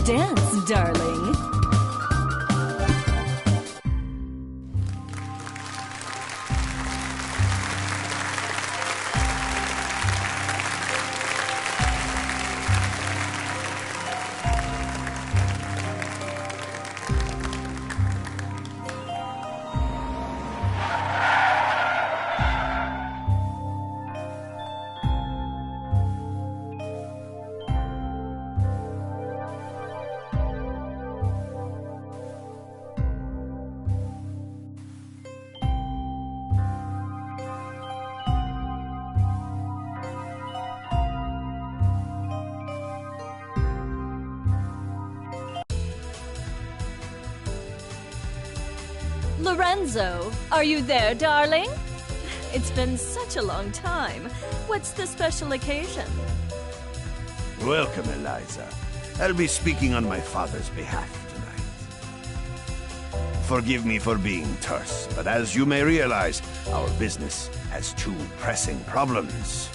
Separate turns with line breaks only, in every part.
dance, darling. Lorenzo, are you there, darling? It's been such a long time. What's the special occasion?
Welcome, Eliza. I'll be speaking on my father's behalf tonight. Forgive me for being terse, but as you may realize, our business has two pressing problems.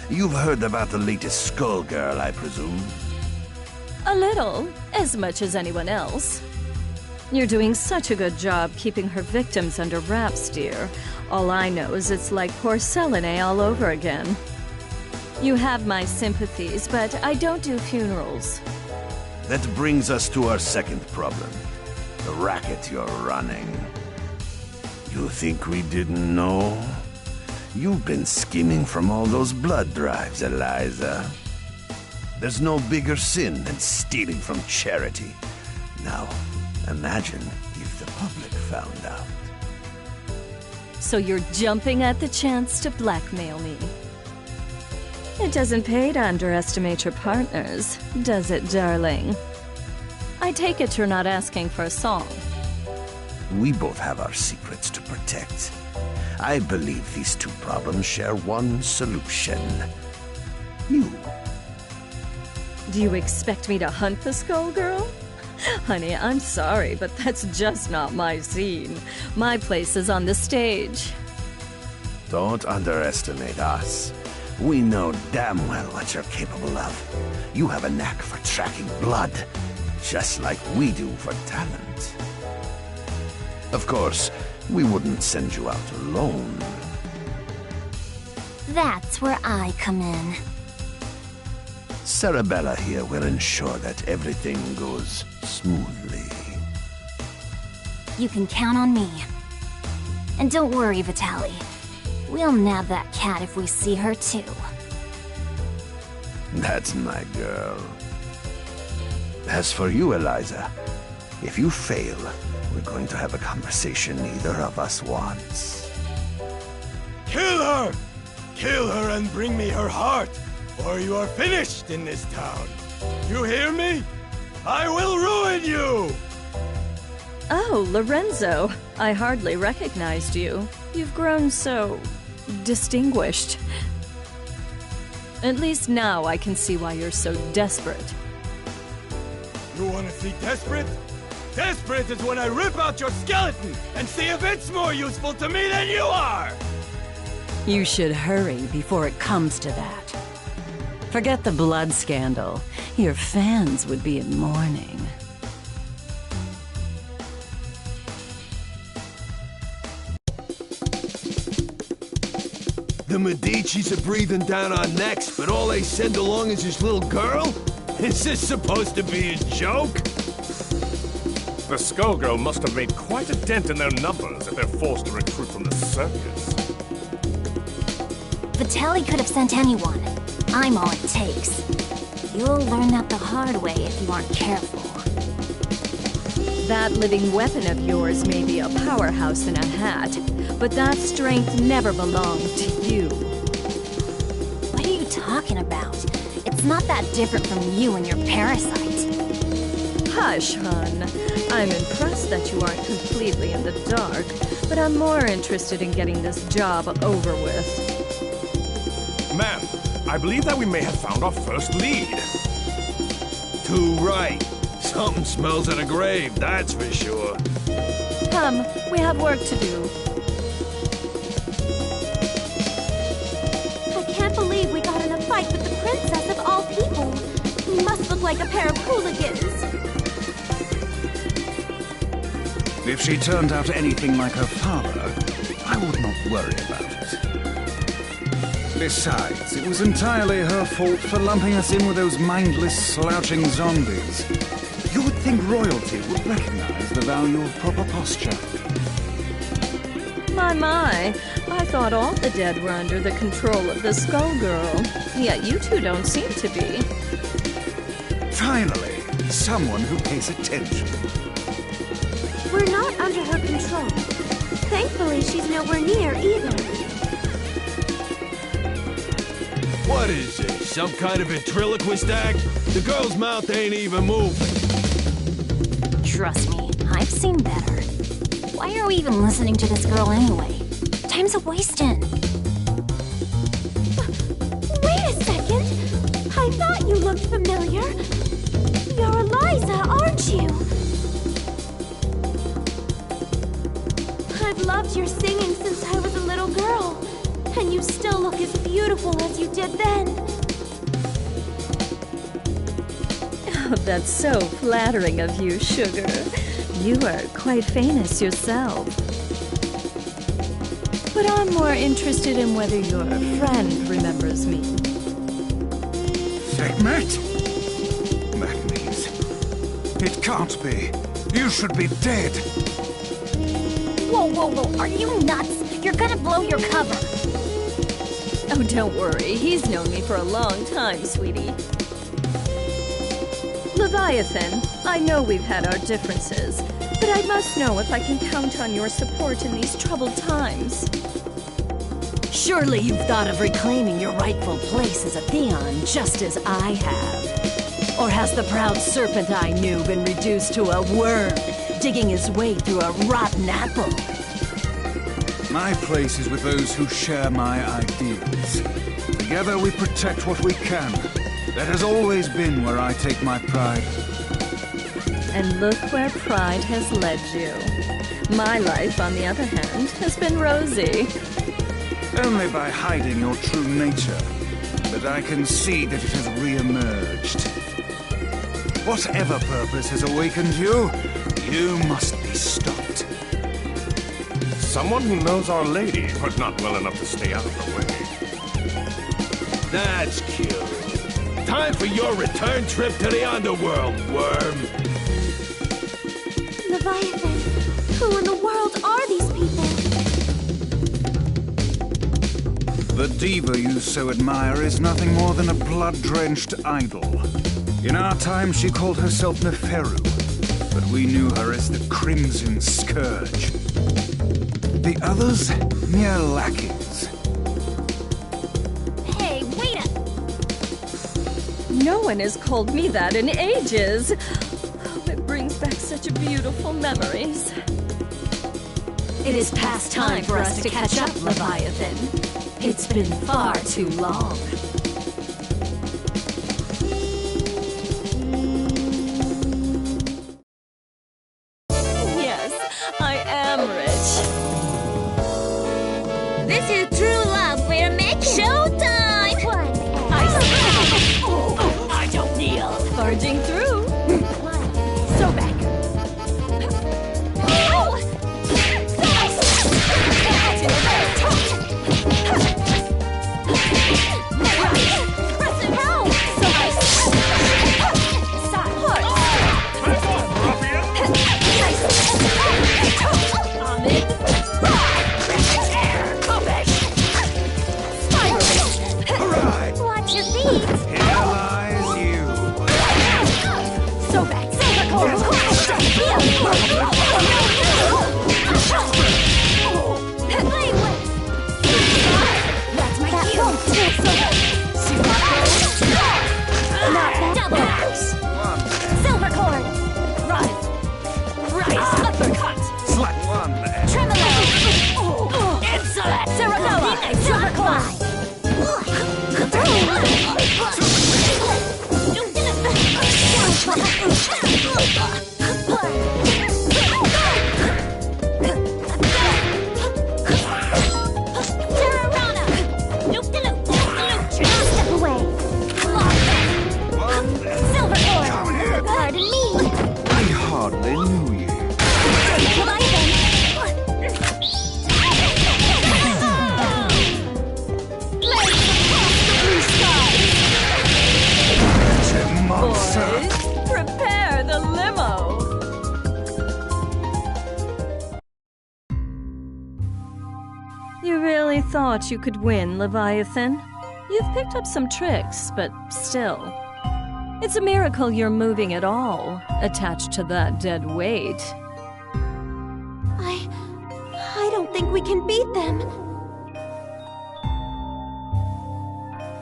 You've heard about the latest SkullGirl, I presume?
A little, as much as anyone else. You're doing such a good job keeping her victims under wraps, dear. All I know is it's like porcelain all over again. You have my sympathies, but I don't do funerals.
That brings us to our second problem. The racket you're running. You think we didn't know? You've been scheming from all those blood drives, Eliza. There's no bigger sin than stealing from charity. Now, imagine if the public found out.
So you're jumping at the chance to blackmail me. It doesn't pay to underestimate your partners, does it, darling? I take it you're not asking for a song.
We both have our secrets to protect. I believe these two problems share one solution. You.
Do you expect me to hunt the SkullGirl? Honey, I'm sorry, but that's just not my scene. My place is on the stage.
Don't underestimate us. We know damn well what you're capable of. You have a knack for tracking blood, just like we do for talent. Of course, we wouldn't send you out alone.
That's where I come in.
Sarabella here will ensure that everything goes smoothly.
You can count on me. And don't worry, Vitaly. We'll nab that cat if we see her too.
That's my girl. As for you, Eliza, if you fail, we're going to have a conversation neither of us wants.
Kill her! Kill her and bring me her heart, or you are finished in this town. You hear me? I will ruin you!
Oh, Lorenzo, I hardly recognized you. You've grown so distinguished. At least now I can see why you're so desperate.
You want to see desperate? Desperate is when I rip out your skeleton and see if it's more useful to me than you are!
You should hurry before it comes to that. Forget the blood scandal. Your fans would be in mourning.
The Medici's are breathing down our necks, but all they send along is this little girl? Is this supposed to be a joke?
The SkullGirl must have made quite a dent in their numbers if they're forced to recruit from the circus.
Vitaly could have sent anyone. I'm all it takes. You'll learn that the hard way if you aren't careful.
That living weapon of yours may be a powerhouse in a hat, but that strength never belonged to you.
What are you talking about? It's not that different from you and your parasite.
Hush, hon. I'm impressed that you aren't completely in the dark, but I'm more interested in getting this job over with.
Ma'am, I believe that we may have found our first lead.
Too right. Something smells at a grave, that's for sure.
Come, we have work to do.
I can't believe we got in a fight with the princess of all people. He must look like
like a pair of hooligans.
If she turned out anything like her father, I would not worry about it. Besides, it was entirely her fault for lumping us in with those mindless, slouching zombies. You would think royalty would recognize the value of proper posture.
My, I thought all the dead were under the control of the Skullgirl. Yet you two don't seem to be.
Finally, someone who pays attention.
We're not under her control. Thankfully, she's nowhere near either.
What is this, some kind of ventriloquist act? The girl's mouth ain't even moving.
Trust me, I've seen better. Why are we even listening to this girl anyway? Time's a-wasting.
Wait a second! I thought you looked familiar. You're Eliza, aren't you? I've loved your singing since I was a little girl. And you still look as beautiful as you did then.
Oh, that's so flattering of you, Sugar. You are quite famous yourself. But I'm more interested in whether your friend remembers me.
Sekhmet? That means... It can't be. You should be dead.
Whoa, whoa, whoa, are you nuts? You're gonna blow your cover.
Oh, don't worry. He's known me for a long time, sweetie. Leviathan, I know we've had our differences, but I must know if I can count on your support in these troubled times.
Surely you've thought of reclaiming your rightful place as a Theon, just as I have. Or has the proud serpent I knew been reduced to a worm, digging his way through a rotten apple?
My place is with those who share my ideals. Together we protect what we can. That has always been where I take my pride.
And look where pride has led you. My life, on the other hand, has been rosy.
Only by hiding your true nature. But I can see that it has re-emerged. Whatever purpose has awakened you, you must be stopped.
Someone who knows Our Lady, but not well enough to stay out of the way.
That's cute. Time for your return trip to the underworld, worm.
Leviathan, who in the world are these people?
The diva you so admire is nothing more than a blood-drenched idol. In our time, she called herself Neferu, but we knew her as the Crimson Scourge. The others, mere lackeys.
Hey, wait a...
No one has called me that in ages. Oh, it brings back such beautiful memories.
It is past time for us to catch up, Leviathan. It's been far too long.
Yes, I am rich.
This is true love we're making. Showtime!
I don't kneel.
Barging through.
So back. Watch your feet.
Here lies you.
So back. That's my cue. Not double. Silver cord.
Rise, uppercut.
Slap one.
Tremolo.
Insolent.
Serenova. Silver cord. Step away. Silver cord.
thought you could win, Leviathan. You've picked up some tricks, but still. It's a miracle you're moving at all, attached to that dead weight.
I don't think we can beat them.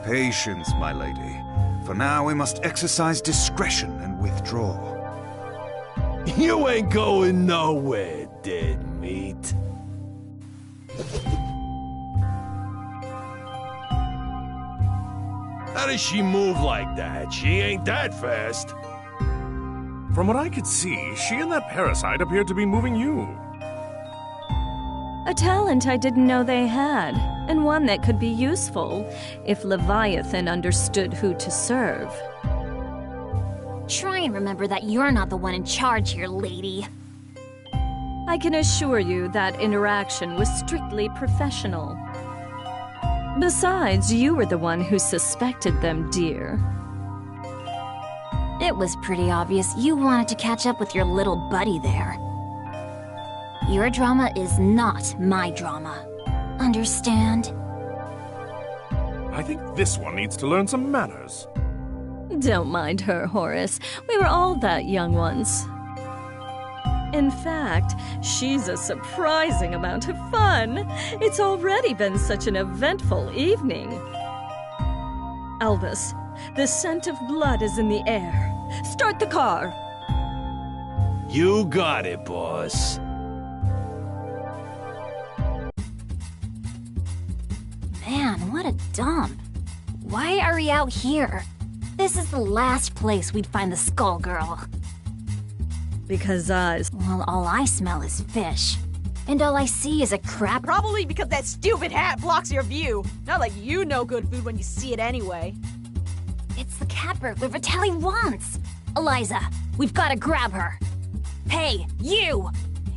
Patience, my lady. For now, we must exercise discretion and withdraw.
You ain't going nowhere, dead meat. How does she move like that? She ain't that fast.
From what I could see, she and that parasite appeared to be moving you.
A talent I didn't know they had, and one that could be useful if Leviathan understood who to serve.
Try and remember that you're not the one in charge here, lady.
I can assure you that interaction was strictly professional. Besides, you were the one who suspected them, dear.
It was pretty obvious you wanted to catch up with your little buddy there. Your drama is not my drama. Understand?
I think this one needs to learn some manners.
Don't mind her, Horace. We were all that young once. In fact, she's a surprising amount of fun. It's already been such an eventful evening. Albus, the scent of blood is in the air. Start the car.
You got it, boss.
Man, what a dump. Why are we out here? This is the last place we'd find the Skullgirl.
Because
Well, all I smell is fish. And all I see is a crap.
Probably because that stupid hat blocks your view. Not like you know good food when you see it anyway.
It's the cat burglar Vitaly wants. Eliza, we've got to grab her. Hey, you!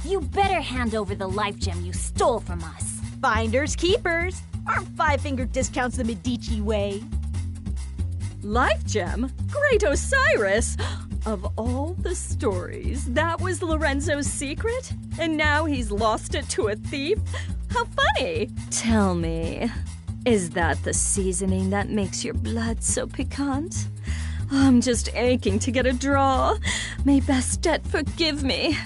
You better hand over the life gem you stole from us.
Finders keepers. Aren't five-finger discounts the Medici way?
Life gem? Great Osiris! Of all the stories, that was Lorenzo's secret? And now he's lost it to a thief? How funny! Tell me, is that the seasoning that makes your blood so piquant? I'm just aching to get a draw. May Bastet forgive me.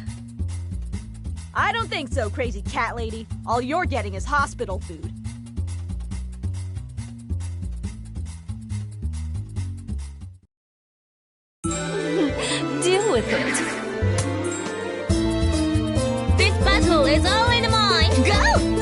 I don't think so, crazy cat lady. All you're getting is hospital food.
Deal with it.
This battle is all in mine. Go!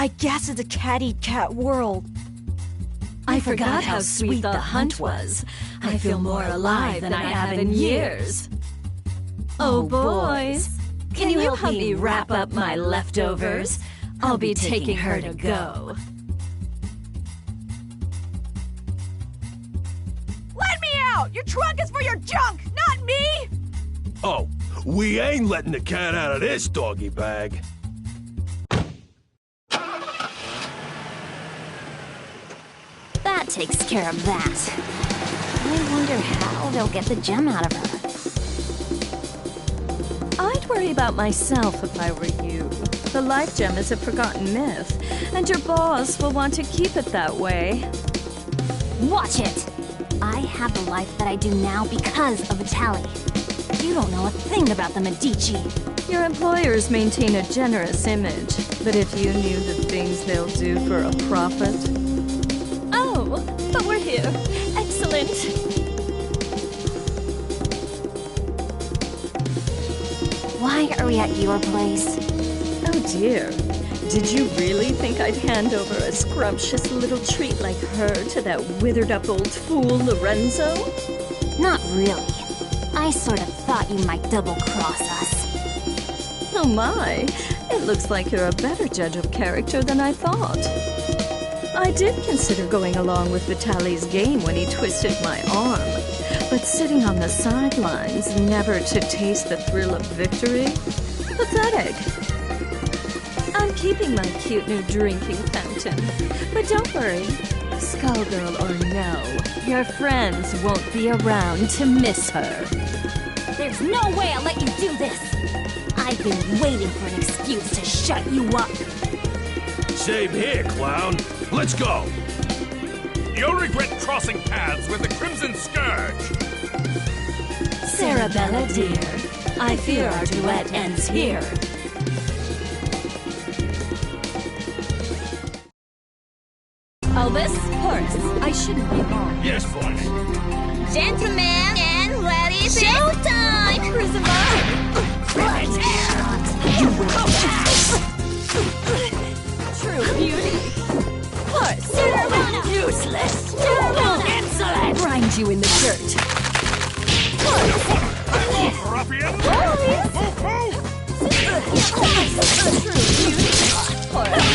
I guess it's a cat-eat-cat world.
I forgot how sweet the hunt was. I feel more alive than I have in years. Oh, boys, can you help me wrap up my leftovers? I'll be taking her to go.
Let me out! Your trunk is for your junk, not me!
Oh, we ain't letting the cat out of this doggy bag.
That takes care of that. I wonder how they'll get the gem out of her.
I'd worry about myself if I were you. The life gem is a forgotten myth, and your boss will want to keep it that way.
Watch it! I have the life that I do now because of Vitaly. You don't know a thing about the Medici.
Your employers maintain a generous image, but if you knew the things they'll do for a profit...
Oh, but we're here. Excellent.
Why are we at your place?
Oh dear. Did you really think I'd hand over a scrumptious little treat like her to that withered-up old fool, Lorenzo?
Not really. I sort of thought you might double-cross us.
Oh my, it looks like you're a better judge of character than I thought. I did consider going along with Vitaly's game when he twisted my arm, but sitting on the sidelines, never to taste the thrill of victory? Pathetic. I'm keeping my cute new drinking fountain, but don't worry, Skullgirl or no, your friends won't be around to miss her.
There's no way I'll let you do this! I've been waiting for an excuse to shut you up.
Same here, clown. Let's go.
You'll regret crossing paths with the Crimson Scourge.
Sarabella, dear, I fear our duet ends here.
Elvis, Horace, I shouldn't be long.
Yes, boys.
Gentlemen, and ready, showtime! Prisma! You will pass! True beauty. Horace, useless! Insolent!
Grind you in the dirt.
Ruffian!
True beauty. Horace.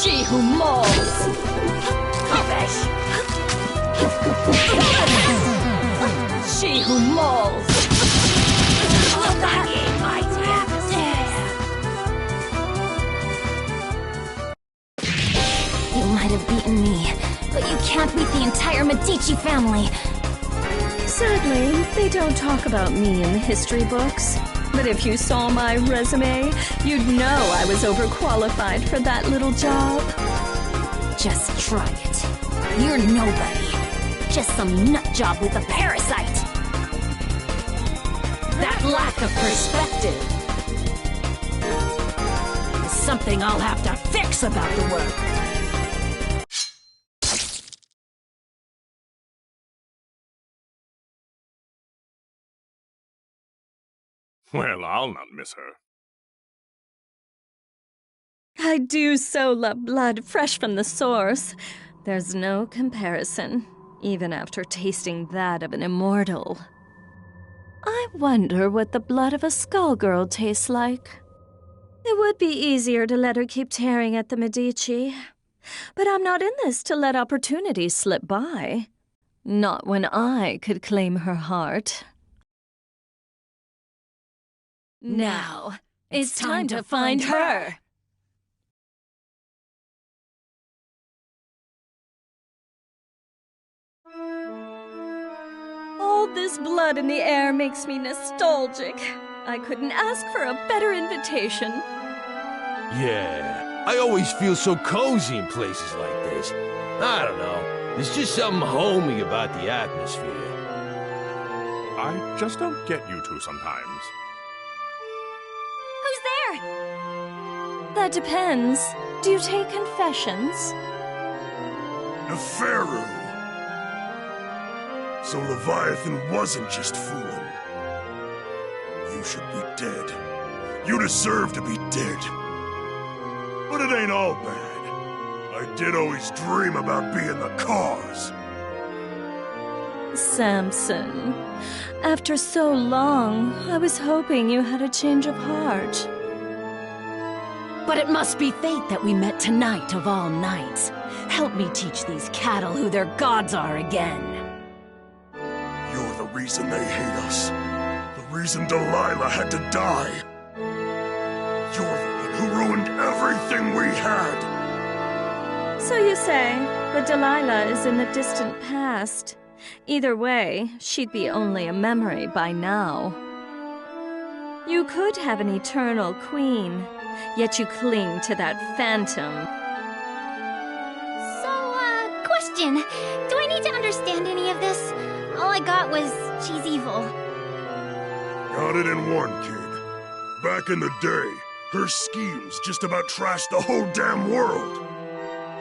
She who mauls. She who mauls.
You might have beaten me, but you can't beat the entire Medici family.
Sadly, they don't talk about me in the history books. But if you saw my resume, you'd know I was overqualified for that little job.
Just try it. You're nobody. Just some nut job with a parasite.
That lack of perspective is something I'll have to fix about the work.
Well, I'll not miss her.
I do so love blood fresh from the source. There's no comparison, even after tasting that of an immortal. I wonder what the blood of a Skullgirl tastes like. It would be easier to let her keep tearing at the Medici. But I'm not in this to let opportunities slip by. Not when I could claim her heart. Now, it's time to find her. All this blood in the air makes me nostalgic. I couldn't ask for a better invitation.
Yeah, I always feel so cozy in places like this. I don't know. There's just something homey about the atmosphere.
I just don't get you two sometimes.
Who's there?
That depends. Do you take confessions?
Neferu! So Leviathan wasn't just fooling. You should be dead. You deserve to be dead. But it ain't all bad. I did always dream about being the cause.
Samson, after so long, I was hoping you had a change of heart.
But it must be fate that we met tonight of all nights. Help me teach these cattle who their gods are again.
You're the reason they hate us. The reason Delilah had to die. You're the one who ruined everything we had.
So you say, but Delilah is in the distant past. Either way, she'd be only a memory by now. You could have an eternal queen, yet you cling to that phantom.
So, question. Do I need to understand any of this? All I got was she's evil.
Got it in one, kid. Back in the day, her schemes just about trashed the whole damn world.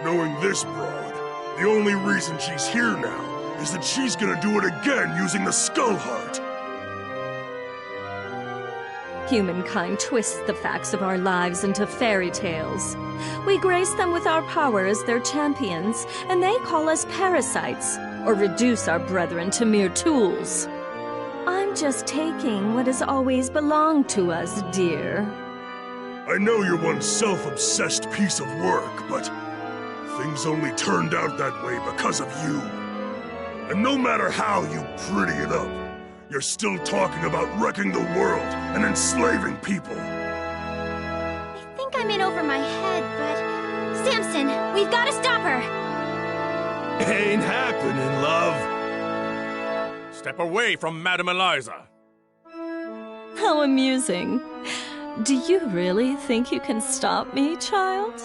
Knowing this broad, the only reason she's here now is that she's gonna do it again using the Skull Heart.
Humankind twists the facts of our lives into fairy tales. We grace them with our power as their champions, and they call us parasites, or reduce our brethren to mere tools. I'm just taking what has always belonged to us, dear.
I know you're one self-obsessed piece of work, but things only turned out that way because of you. And no matter how you pretty it up, you're still talking about wrecking the world and enslaving people.
I think I'm in over my head, but... Samson, we've got to stop her!
Ain't happening, love.
Step away from Madame Eliza.
How amusing. Do you really think you can stop me, child?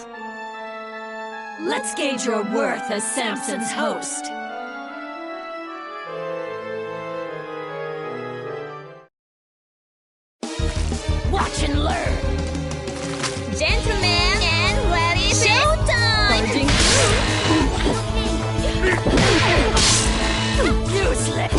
Let's gauge your worth as Samson's host. Watch and learn.
Gentlemen and ladies, showtime!
Useless.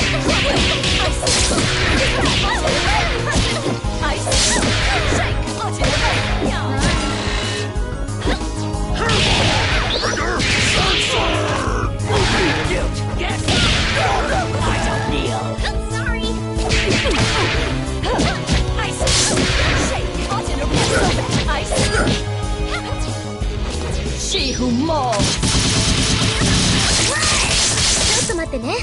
She who mauls.
ちょっと待ってね。